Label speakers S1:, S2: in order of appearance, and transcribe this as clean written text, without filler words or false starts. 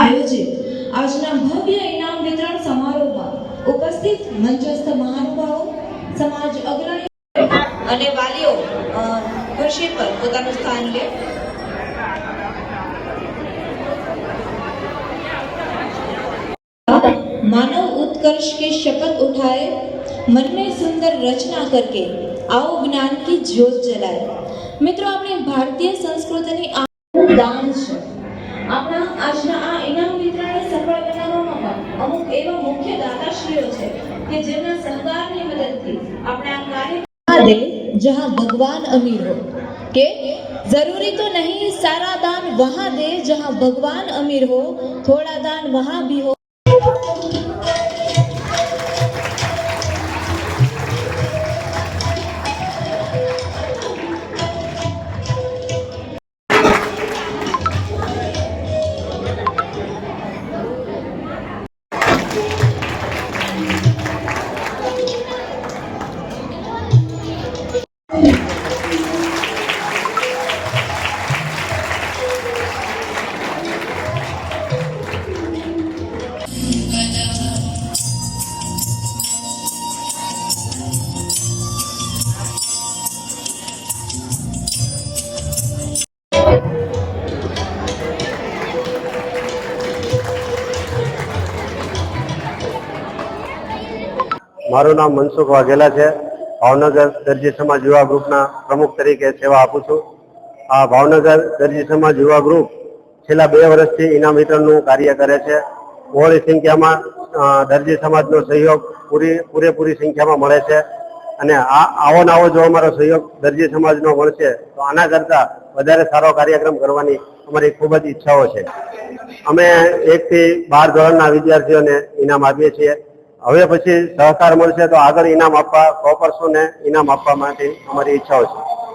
S1: આયોજિત આજના ભવ્ય ઇનામ વિતરણ સમારોહમાં ઉપસ્થિત મંચસ્થ મહાનુભાવો, સમાજ અગ્રણીઓ અને વાલીઓ ખુરશી પર પોતાનું સ્થાન લે। मानव उत्कर्ष की शपथ उठाए, मन में सुंदर रचना करके आओ ज्ञान की ज्योत जलाए। मित्रों, अपनी भारतीय संस्कृतिनी दान છે। આપણા આજના આ ઇનામ વિતરણને સફળ બનાવવામાં પણ અમુક એવા મુખ્ય દાતાશ્રીઓ છે કે જેમના સહકારની મદદથી આપણે આ કાર્ય દે જહાં ભગવાન અમીર હો કે जरूरी तो नहीं सारा दान वहां दे जहां भगवान अमीर हो, थोड़ा दान वहां भी हो।
S2: મારું નામ મનસુખ વાઘેલા છે। ભાવનગર દરજી સમાજ યુવા ગ્રુપના પ્રમુખ તરીકે સેવા આપું છું। આ ભાવનગર દરજી સમાજ યુવા ગ્રુપ છેલ્લા 2 વર્ષથી ઇનામ વિતરણનું કાર્ય કરે છે। બહોળી સંખ્યામાં દરજી સમાજનો સહયોગ પૂરેપૂરી સંખ્યામાં મળે છે અને આવો નવો જો અમારો સહયોગ દરજી સમાજનો મળશે તો આના કરતાં વધારે સારો કાર્યક્રમ કરવાની અમારી ખૂબ જ ઈચ્છાઓ છે। અમે 1 થી 12 ધોરણના વિદ્યાર્થીઓને ઇનામ આપીએ છીએ। હવે પછી સહકાર મળશે તો આગળ ઇનામ આપવા 100% ઇનામ આપવા માટે અમારી ઈચ્છાઓ છે।